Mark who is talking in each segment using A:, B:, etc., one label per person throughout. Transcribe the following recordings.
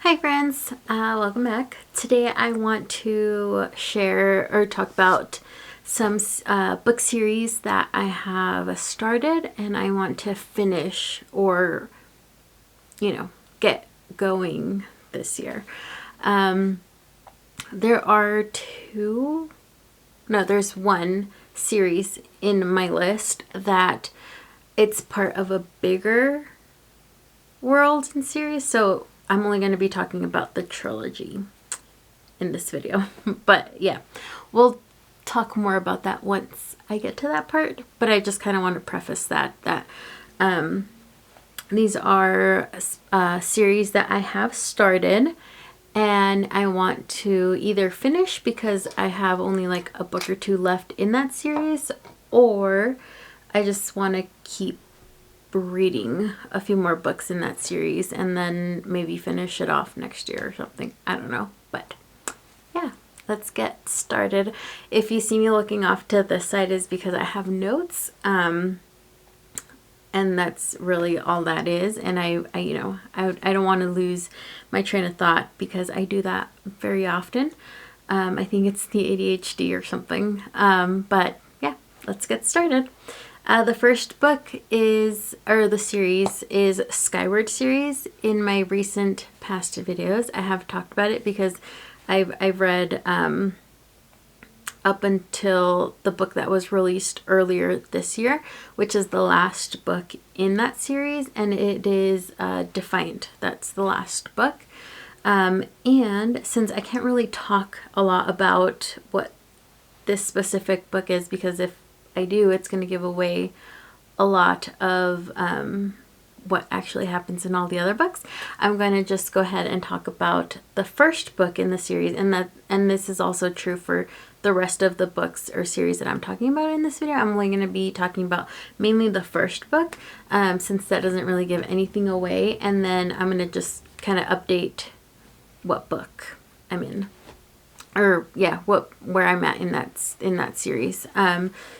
A: Hi friends, welcome back. Today I want to share or talk about some book series that I have started and I want to finish or, get going this year. There's one series in my list that it's part of a bigger world and series, so I'm only going to be talking about the trilogy in this video. But yeah, we'll talk more about that once I get to that part. But I just kind of want to preface that these are series that I have started and I want to either finish because I have only like a book or two left in that series, or I just want to keep reading a few more books in that series and then maybe finish it off next year or something. I don't know, but yeah, let's get started. If you see me looking off to this side is because I have notes, and that's really all that is. And I don't want to lose my train of thought because I do that very often. I think it's the ADHD or something. But yeah, let's get started. The first book the series is Skyward series. In my recent past videos, I have talked about it because I've read up until the book that was released earlier this year, which is the last book in that series, and it is Defiant. That's the last book. And since I can't really talk a lot about what this specific book is, because if I do, it's going to give away a lot of what actually happens in all the other books. I'm going to just go ahead and talk about the first book in the series, and this is also true for the rest of the books or series that I'm talking about in this video. I'm only going to be talking about mainly the first book, since that doesn't really give anything away, and then I'm going to just kind of update what book I'm in. Or yeah, where I'm at in that series.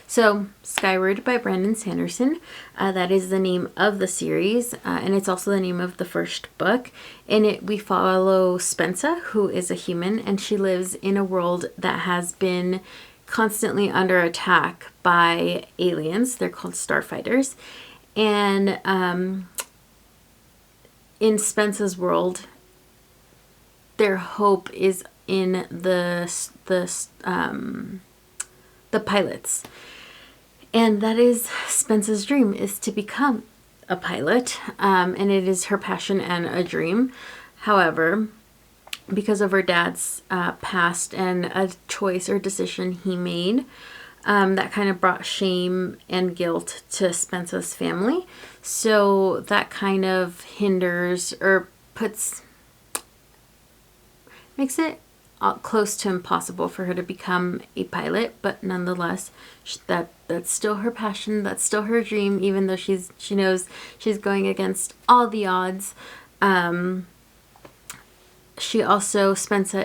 A: So Skyward by Brandon Sanderson, that is the name of the series, and it's also the name of the first book. In it, we follow Spensa, who is a human, and she lives in a world that has been constantly under attack by aliens. They're called starfighters, and in Spensa's world, their hope is in the pilots, and that is Spensa's dream, is to become a pilot, and it is her passion and a dream. However, because of her dad's past and a choice or decision he made, that kind of brought shame and guilt to Spensa's family, so that kind of hinders or makes it close to impossible for her to become a pilot. But nonetheless, that's still her passion, that's still her dream, even though she knows she's going against all the odds. Spensa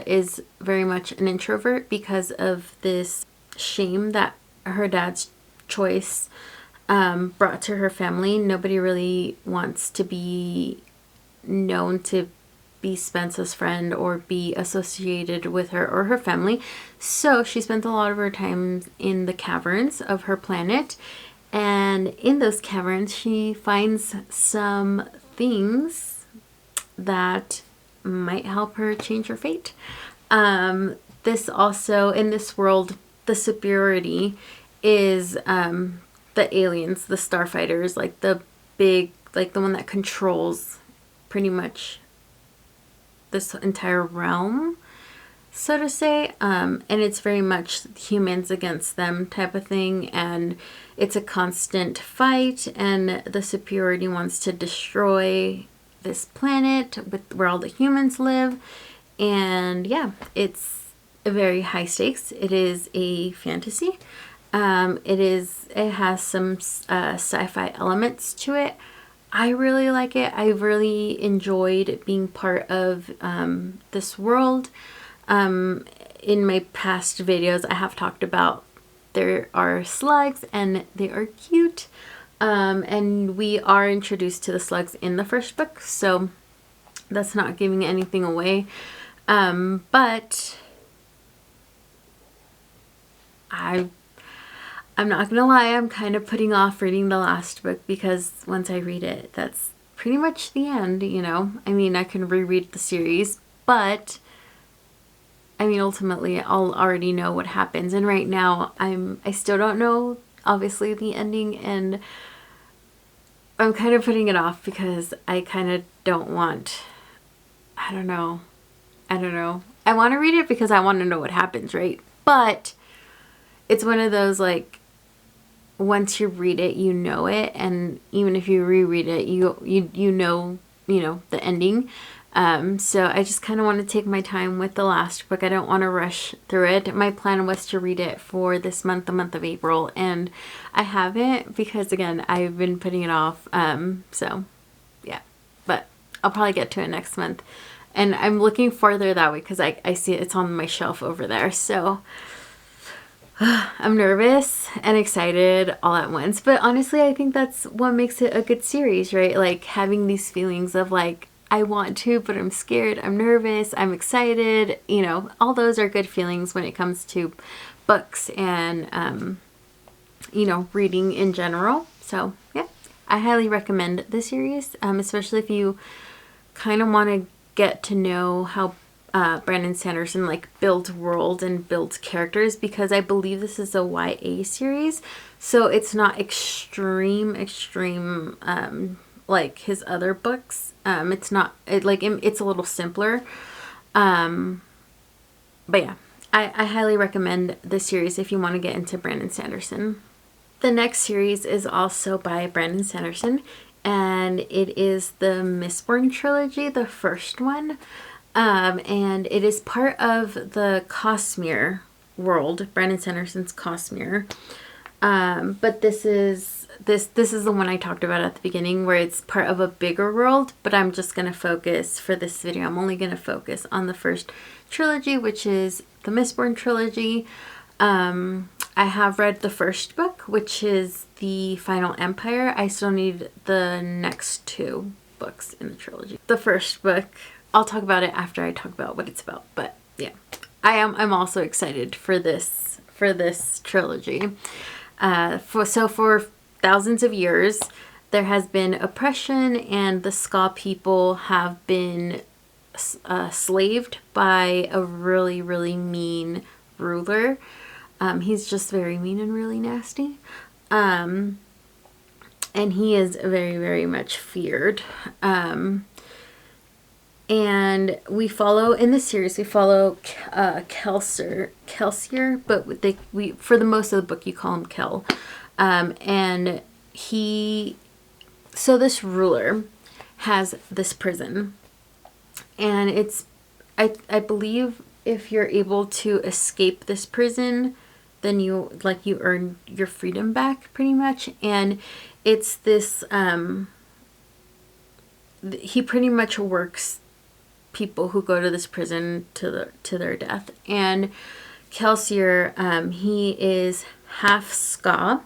A: is very much an introvert because of this shame that her dad's choice brought to her family. Nobody really wants to be known to be Spensa's friend or be associated with her or her family. So she spent a lot of her time in the caverns of her planet, and in those caverns she finds some things that might help her change her fate. This also, in this world, the superiority is the aliens, the starfighters, like the one that controls pretty much this entire realm, so to say, and it's very much humans against them type of thing, and it's a constant fight, and the superiority wants to destroy this planet where all the humans live. And yeah, it's a very high stakes. It is a fantasy. It has some sci-fi elements to it. I really like it. I really enjoyed being part of this world. In my past videos, I have talked about there are slugs and they are cute. And we are introduced to the slugs in the first book. So That's not giving anything away. But I'm not gonna lie, I'm kind of putting off reading the last book, because once I read it, that's pretty much the end, you know? I mean, I can reread the series, but I mean, ultimately, I'll already know what happens. And right now, I still don't know, obviously, the ending, and I'm kind of putting it off because I kind of don't want, I don't know. I want to read it because I want to know what happens, right? But it's one of those, like, once you read it, you know it, and even if you reread it, you know the ending. So I just kind of want to take my time with the last book. I don't want to rush through it. My plan was to read it for this month, the month of April, and I haven't, because again, I've been putting it off. So yeah, but I'll probably get to it next month, and I'm looking farther that way because I see it's on my shelf over there. So I'm nervous and excited all at once. But honestly, I think that's what makes it a good series, right? Like, having these feelings of like, I want to, but I'm scared, I'm nervous, I'm excited, you know, all those are good feelings when it comes to books and, you know, reading in general. So yeah, I highly recommend the series, especially if you kind of want to get to know how Brandon Sanderson like builds world and builds characters, because I believe this is a YA series, so it's not extreme like his other books. It's not it's a little simpler, but yeah, I highly recommend this series if you want to get into Brandon Sanderson. The next series is also by Brandon Sanderson, and it is the MBor Trilogy, the first one. And it is part of the Cosmere world, Brandon Sanderson's Cosmere. But this is the one I talked about at the beginning, where it's part of a bigger world, but I'm just going to focus for this video. I'm only going to focus on the first trilogy, which is the MBor Trilogy. I have read the first book, which is the Final Empire. I still need the next two books in the trilogy. The first book, I'll talk about it after I talk about what it's about, but yeah, I'm also excited for this trilogy. For thousands of years, there has been oppression, and the Ska people have been slaved by a really, really mean ruler. He's just very mean and really nasty. And he is very, very much feared. And we follow, in this series, we follow Kelsier, but for the most of the book, you call him Kel. And so this ruler has this prison, and it's, I believe if you're able to escape this prison, then you earn your freedom back, pretty much. And it's this, he pretty much works people who go to this prison to their death. And Kelsier, he is half Ska,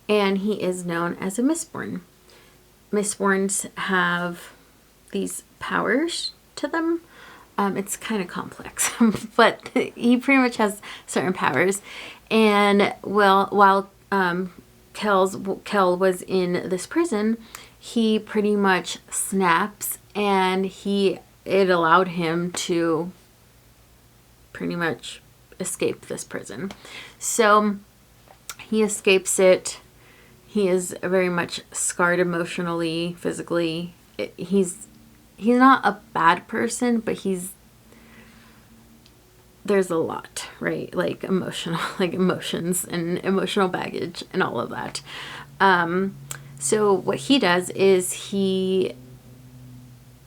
A: and he is known as a Mistborn. Mistborns have these powers to them. It's kind of complex, but he pretty much has certain powers. And while Kel was in this prison, he pretty much snaps, and it allowed him to pretty much escape this prison. So he escapes it. He is very much scarred emotionally, physically. He's not a bad person, but there's a lot, right? Like emotions and emotional baggage and all of that. So what he does is he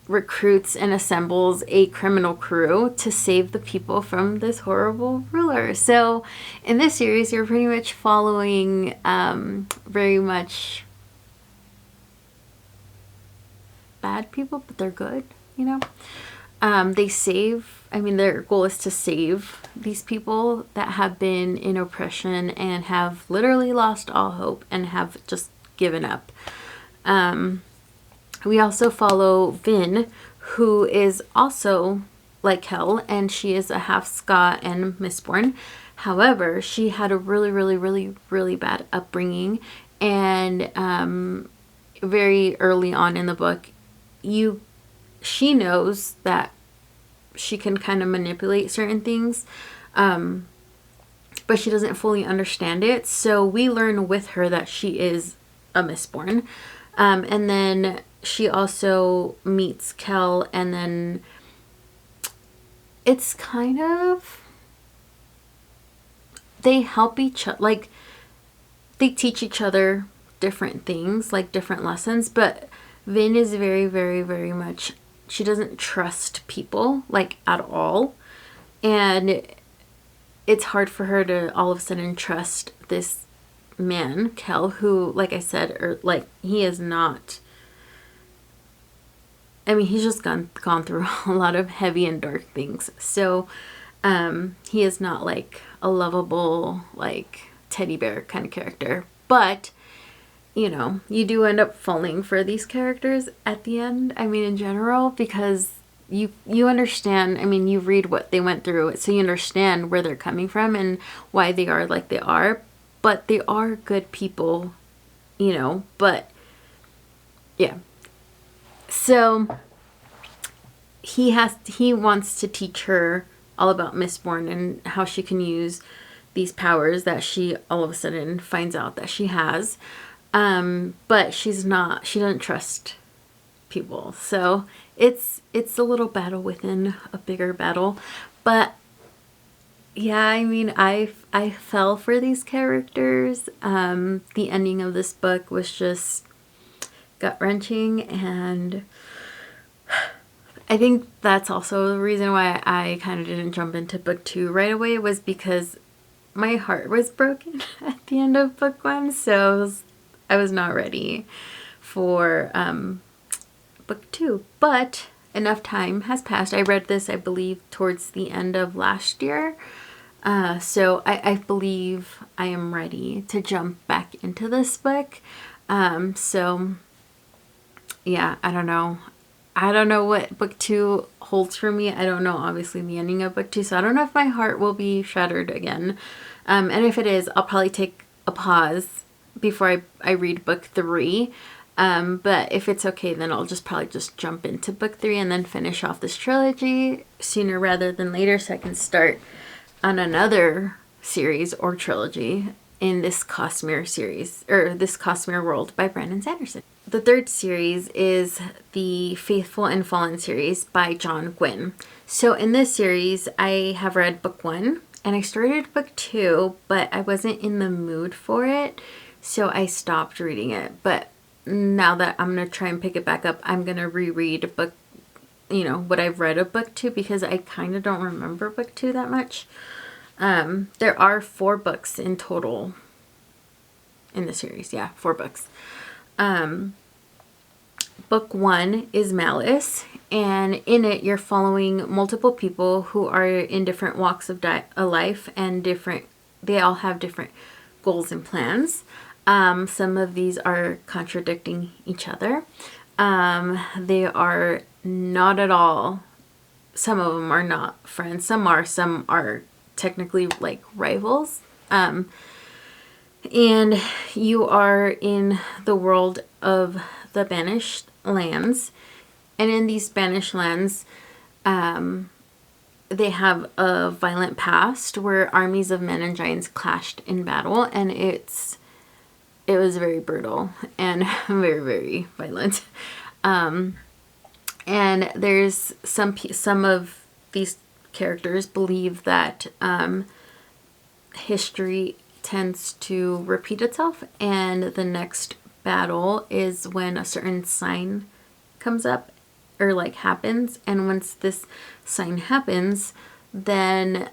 A: recruits and assembles a criminal crew to save the people from this horrible ruler. So in this series, you're pretty much following very much bad people, but they're good, you know? Their goal is to save these people that have been in oppression and have literally lost all hope and have just given up. We also follow Vin, who is also like Kel, and she is a half Scot and Mistborn. However, she had a really, really, really, really bad upbringing, and very early on in the book, she knows that she can kind of manipulate certain things, but she doesn't fully understand it. So we learn with her that she is a Mistborn, and then she also meets Kel, and then it's kind of, they help each other, like they teach each other different things, like different lessons. But Vin is very, very, very much, she doesn't trust people like at all, and it's hard for her to all of a sudden trust this man Kel, who, like I said, he is not, I mean, he's just gone through a lot of heavy and dark things. So he is not like a lovable, like teddy bear kind of character. But, you know, you do end up falling for these characters at the end. I mean, in general, because you understand, I mean, you read what they went through, so you understand where they're coming from and why they are like they are. But they are good people, you know, but yeah. So he wants to teach her all about Mistborn and how she can use these powers that she all of a sudden finds out that she has. But she doesn't trust people. So it's a little battle within a bigger battle. But yeah, I mean, I fell for these characters. The ending of this book was just gut-wrenching, and I think that's also the reason why I kind of didn't jump into book 2 right away, was because my heart was broken at the end of book 1, so I was not ready for book 2. But enough time has passed. I read this, I believe, towards the end of last year. So I believe I am ready to jump back into this book. So yeah, I don't know. I don't know what book 2 holds for me. I don't know, obviously, the ending of book 2. So I don't know if my heart will be shattered again. And if it is, I'll probably take a pause before I read book 3. But if it's okay, then I'll probably just jump into book 3 and then finish off this trilogy sooner rather than later, so I can start on another series or trilogy in this Cosmere series, or this Cosmere World by Brandon Sanderson. The third series is the Faithful and Fallen series by John Gwynne. So in this series, I have read book 1 and I started book 2, but I wasn't in the mood for it, so I stopped reading it. But now that I'm going to try and pick it back up, I'm going to reread book, what I've read of book 2, because I kind of don't remember book 2 that much. There are 4 books in total in the series. Yeah, 4 books. Book 1 is Malice, and in it you're following multiple people who are in different walks of life, and they all have different goals and plans. Some of these are contradicting each other. They are not at all, some of them are not friends, some are technically like rivals. And you are in the world of the Banished Lands, and in these Banished Lands, they have a violent past where armies of men and giants clashed in battle, and it was very brutal and very, very violent. And there's some of these characters believe that history tends to repeat itself, and the next battle is when a certain sign comes up or like happens, and once this sign happens, then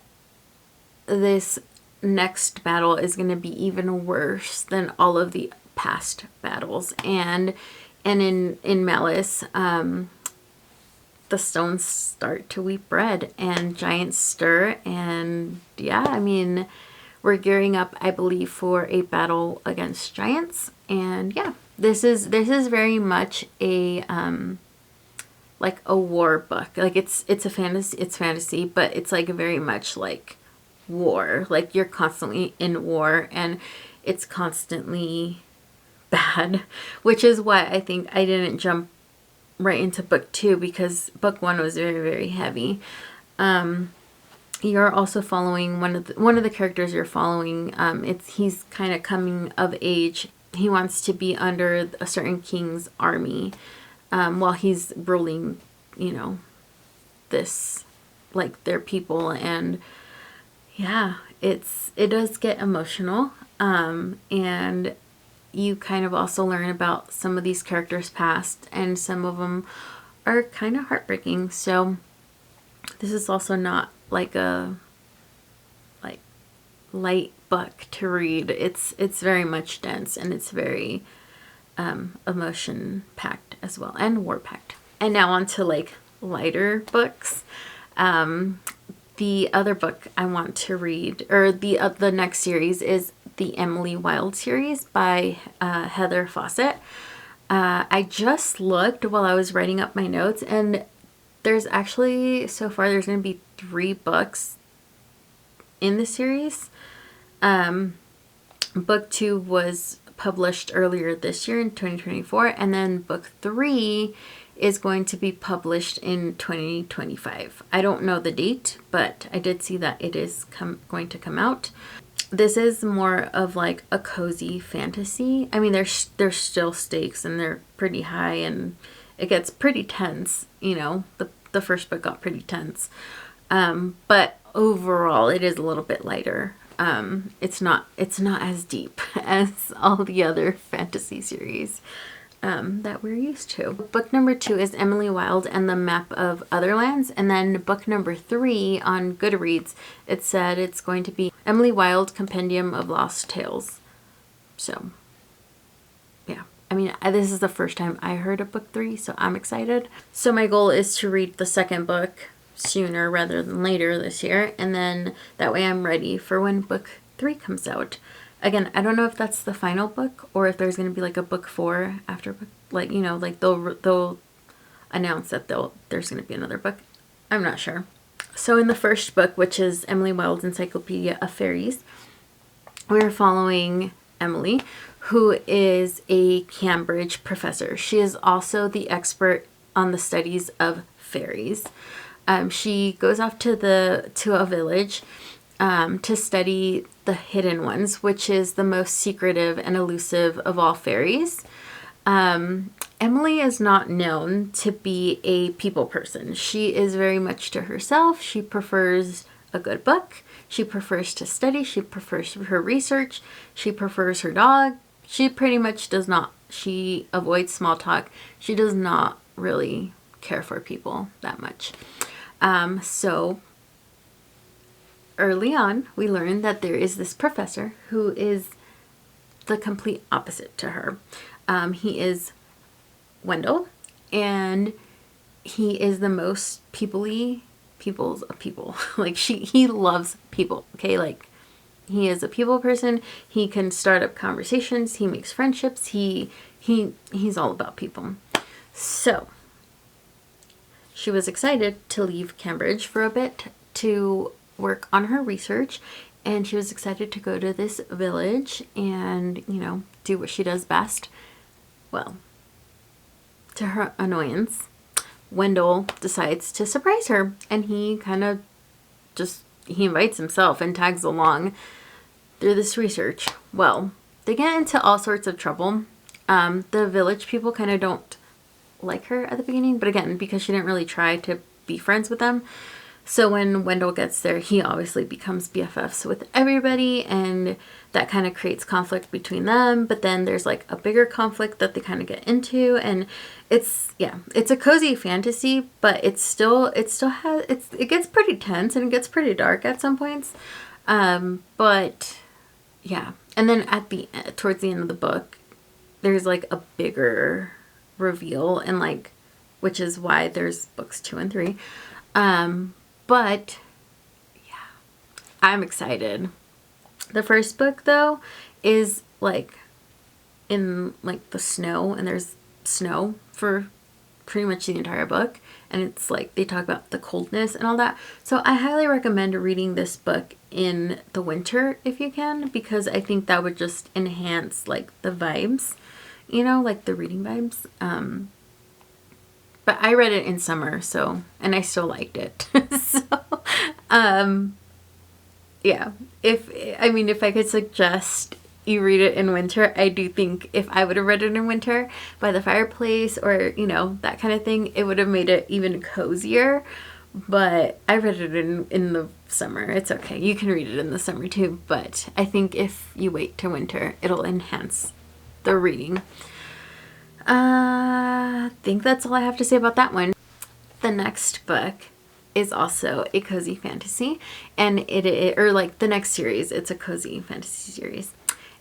A: this next battle is going to be even worse than all of the past battles. And in Malice, the stones start to weep red and giants stir, and yeah, I mean, we're gearing up, I believe, for a battle against giants. And yeah, this is very much a like a war book. Like it's fantasy, but it's like very much like war. Like you're constantly in war and it's constantly bad, which is why I think I didn't jump right into book 2, because book 1 was very, very heavy. You're also following one of the characters you're following. He's kind of coming of age. He wants to be under a certain king's army, while he's ruling, this, like, their people. And yeah, it does get emotional. And you kind of also learn about some of these characters' past, and some of them are kind of heartbreaking. So this is also not like a light book to read. It's very much dense, and it's very emotion packed as well, and war packed. And now on to like lighter books. The other book I want to read, or the next series, is the Emily Wilde series by Heather Fawcett. I just looked while I was writing up my notes, and there's actually, so far, there's going to be 3 books in the series. Book 2 was published earlier this year in 2024, and then book 3 is going to be published in 2025. I don't know the date, but I did see that it is going to come out. This is more of like a cozy fantasy. I mean, there's still stakes, and they're pretty high, and it gets pretty tense. The first book got pretty tense. But overall, it is a little bit lighter. It's not as deep as all the other fantasy series that we're used to. Book number 2 is Emily Wilde and the Map of Otherlands. And then book number 3 on Goodreads, it said it's going to be Emily Wilde Compendium of Lost Tales. So, yeah. I mean, this is the first time I heard of book 3, so I'm excited. So my goal is to read the second book sooner rather than later this year. And then that way I'm ready for when book 3 comes out. Again, I don't know if that's the final book, or if there's going to be like a book 4 after book, like, like they'll announce that there's going to be another book. I'm not sure. So in the first book, which is Emily Wilde's Encyclopedia of Fairies, we're following Emily, who is a Cambridge professor. She is also the expert on the studies of fairies. She goes off to a village to study the hidden ones, which is the most secretive and elusive of all fairies. Emily is not known to be a people person. She is very much to herself. She prefers a good book. She prefers to study. She prefers her research. She prefers her dog. She pretty much does not. She avoids small talk. She does not really care for people that much. So early on, we learn that there is this professor who is the complete opposite to her. He is Wendell, and he is the most people's a people. Like he loves people. Okay, like he is a people person. He can start up conversations. He makes friendships. He's all about people. So she was excited to leave Cambridge for a bit to work on her research, and she was excited to go to this village and, do what she does best. Well, to her annoyance, Wendell decides to surprise her, and he kind of he invites himself and tags along through this research. Well, they get into all sorts of trouble. The village people kind of don't like her at the beginning, but again, because she didn't really try to be friends with them. So when Wendell gets there, he obviously becomes BFFs with everybody, and that kind of creates conflict between them. But then there's like a bigger conflict that they kind of get into, and it's a cozy fantasy, but it gets pretty tense, and it gets pretty dark at some points. But yeah, and then towards the end of the book, there's like a bigger reveal, and like, which is why there's books 2 and 3. But yeah, I'm excited. The first book though is like in like the snow, and there's snow for pretty much the entire book. and it's like they talk about the coldness and all that. So I highly recommend reading this book in the winter if you can, because I think that would just enhance like the vibes, you know, like the reading vibes. But I read it in summer, so, and I still liked it. So, yeah, if I could suggest you read it in winter, I do think if I would have read it in winter by the fireplace or, you know, that kind of thing, it would have made it even cozier. But I read it in the summer. It's okay. You can read it in the summer too. But I think if you wait to winter, it'll enhance the reading. I think that's all I have to say about that one. The next book is also a cozy fantasy, and or like the next series, it's a cozy fantasy series.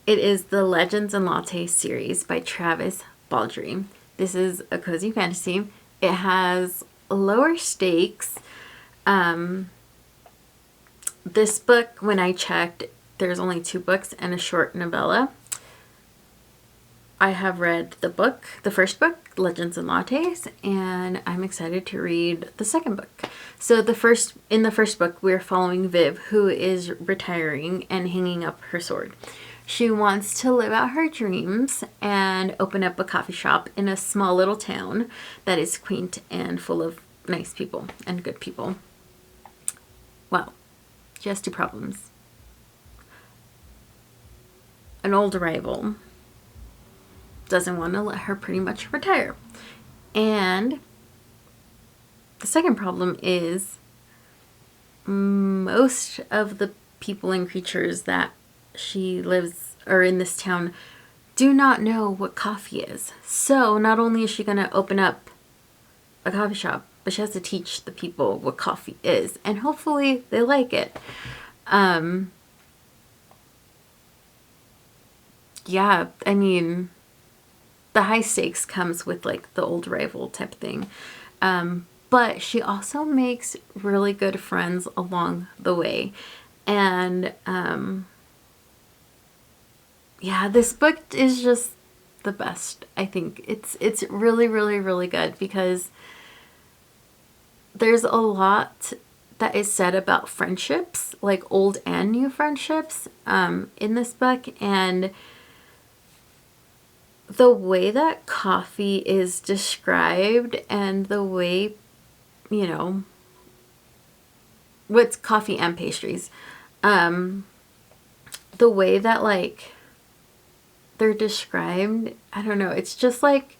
A: It is the Legends and Lattes series by Travis Baldree. This is a cozy fantasy. It has lower stakes. This book, when I checked, there's only 2 books and a short novella. I have read the first book, Legends and Lattes, and I'm excited to read the second book. So in the first book, we're following Viv, who is retiring and hanging up her sword. She wants to live out her dreams and open up a coffee shop in a small little town that is quaint and full of nice people and good people. Well, she has 2 problems. An old rival doesn't want to let her pretty much retire. And the second problem is most of the people and creatures that she lives or in this town do not know what coffee is. So not only is she going to open up a coffee shop, but she has to teach the people what coffee is, and hopefully they like it. Yeah, I mean, the high stakes comes with like the old rival type thing. But she also makes really good friends along the way. And yeah, this book is just the best. I think it's really, really, really good because there's a lot that is said about friendships, like old and new friendships, in this book. And the way that coffee is described and the way, you know, what's coffee and pastries, the way that like they're described, I don't know, it's just like,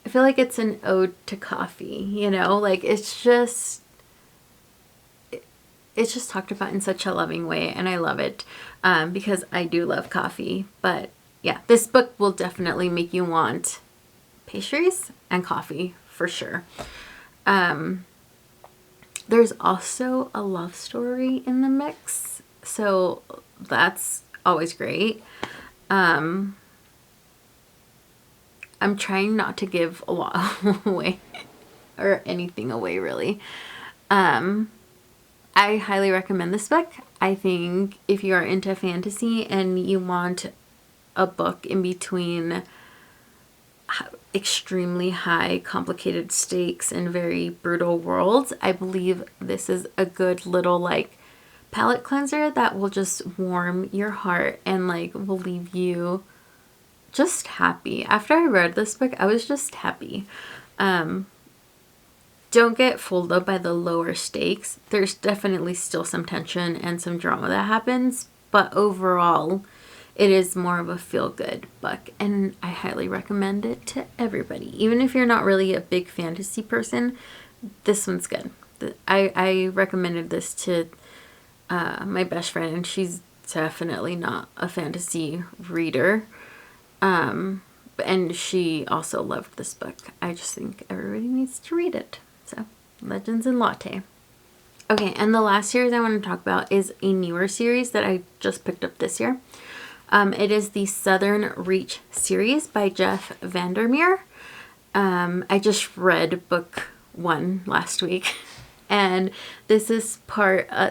A: I feel like it's an ode to coffee, you know, like it's just talked about in such a loving way, and I love it, because I do love coffee. But yeah, this book will definitely make you want pastries and coffee for sure. There's also a love story in the mix, so that's always great. I'm trying not to give a lot away or anything away, really. I highly recommend this book. I think if you are into fantasy and you want a book in between extremely high complicated stakes and very brutal worlds, I believe this is a good little like palate cleanser that will just warm your heart and like will leave you just happy. After I read this book, I was just happy. Don't get fooled up by the lower stakes. There's definitely still some tension and some drama that happens, but overall it is more of a feel-good book, and I highly recommend it to everybody. Even if you're not really a big fantasy person, this one's good. I recommended this to my best friend, and she's definitely not a fantasy reader. And she also loved this book. I just think everybody needs to read it. So, Legends and Latte. Okay, and the last series I want to talk about is a newer series that I just picked up this year. It is the Southern Reach series by Jeff Vandermeer. I just read book 1 last week. And this is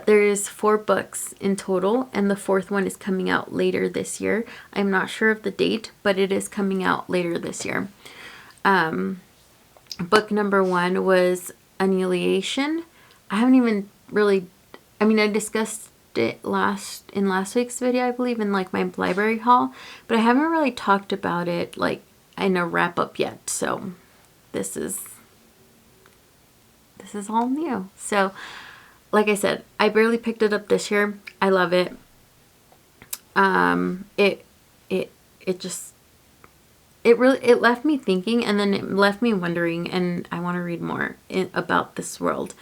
A: there's 4 books in total, and the 4th one is coming out later this year. I'm not sure of the date, but it is coming out later this year. Book number 1 was Annihilation. I haven't even really, I mean, I discussed it in last week's video, I believe, in like my library haul, but I haven't really talked about it like in a wrap up yet. So this is all new. So like I said, I barely picked it up this year. I love it. It left me thinking, and then it left me wondering, and I want to read more about this world.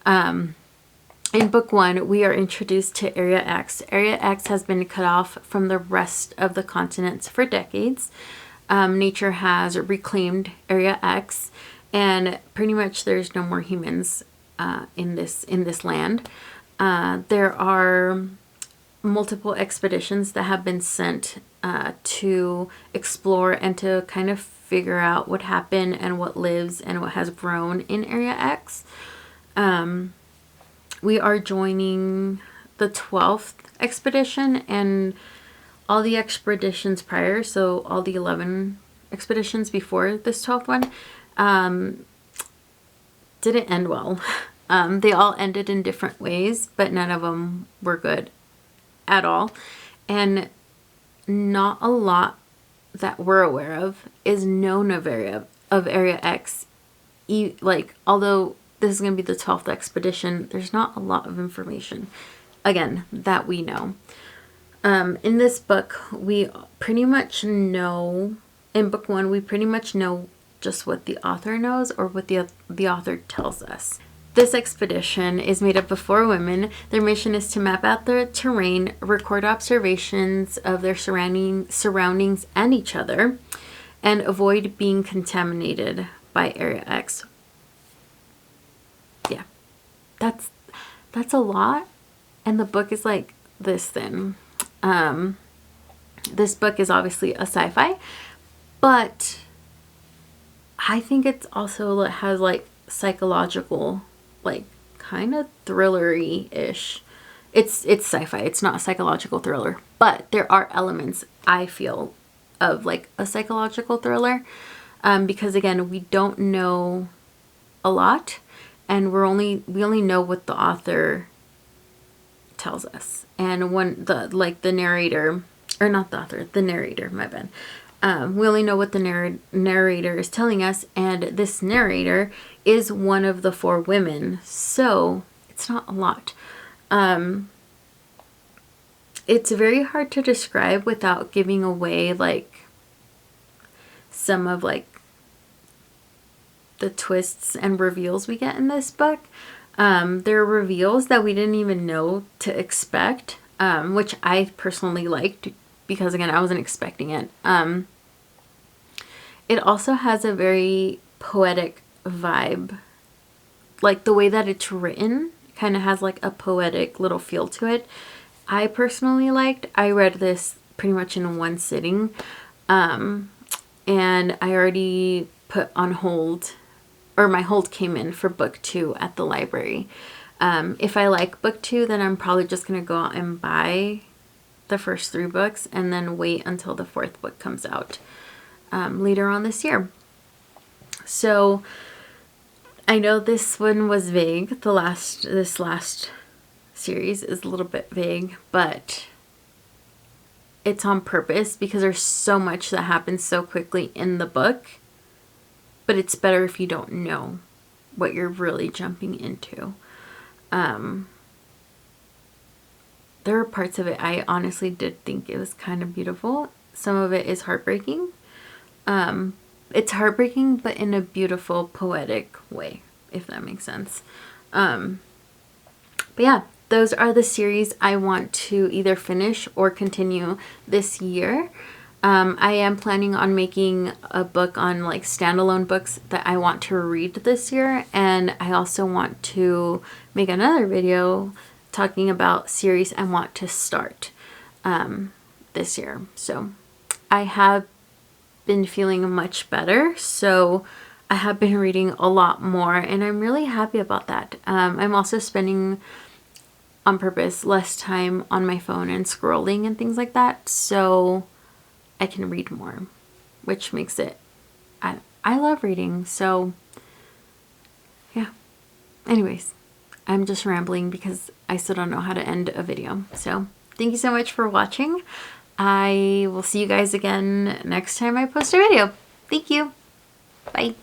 A: In book 1, we are introduced to Area X. Area X has been cut off from the rest of the continents for decades. Nature has reclaimed Area X, and pretty much there's no more humans in this land. There are multiple expeditions that have been sent to explore and to kind of figure out what happened and what lives and what has grown in Area X. We are joining the 12th expedition, and all the expeditions prior, so all the 11 expeditions before this 12th one, didn't end well. They all ended in different ways, but none of them were good at all. And not a lot that we're aware of is known of Area X. Like, although this is going to be the 12th expedition, there's not a lot of information, again, that we know. In this book, we pretty much know, in book 1, we pretty much know just what the author knows, or what the author tells us. This expedition is made up of 4 women. Their mission is to map out the terrain, record observations of their surroundings and each other, and avoid being contaminated by Area X. Yeah, that's a lot, and the book is like this thin. This book is obviously a sci-fi, but I think it's also has like psychological, like kind of thrillery-ish. It's sci-fi. It's not a psychological thriller, but there are elements, I feel, of like a psychological thriller, because again, we don't know a lot, and we only know what the author tells us. And when the narrator, or not the author, the narrator, my bad. We only know what the narrator is telling us, and this narrator is one of the 4 women, so it's not a lot. It's very hard to describe without giving away like some of like the twists and reveals we get in this book. There are reveals that we didn't even know to expect, which I personally liked, because again, I wasn't expecting it. It also has a very poetic vibe. Like the way that it's written kind of has like a poetic little feel to it. I personally liked. I read this pretty much in one sitting. And I already put on hold, or my hold came in for book 2 at the library. If I like book 2, then I'm probably just going to go out and buy the first 3 books and then wait until the 4th book comes out later on this year. So I know this one was vague. This last series is a little bit vague, but it's on purpose because there's so much that happens so quickly in the book. But it's better if you don't know what you're really jumping into. There are parts of it I honestly did think it was kind of beautiful. Some of it is heartbreaking. It's heartbreaking, but in a beautiful, poetic way, if that makes sense. But yeah, those are the series I want to either finish or continue this year. I am planning on making a book on like standalone books that I want to read this year. And I also want to make another video talking about series I want to start this year. So I have been feeling much better. So I have been reading a lot more, and I'm really happy about that. I'm also spending on purpose less time on my phone and scrolling and things like that, so I can read more, which makes it, I love reading. So Anyways, I'm just rambling because I still don't know how to end a video. So thank you so much for watching. I will see you guys again next time I post a video. Thank you. Bye.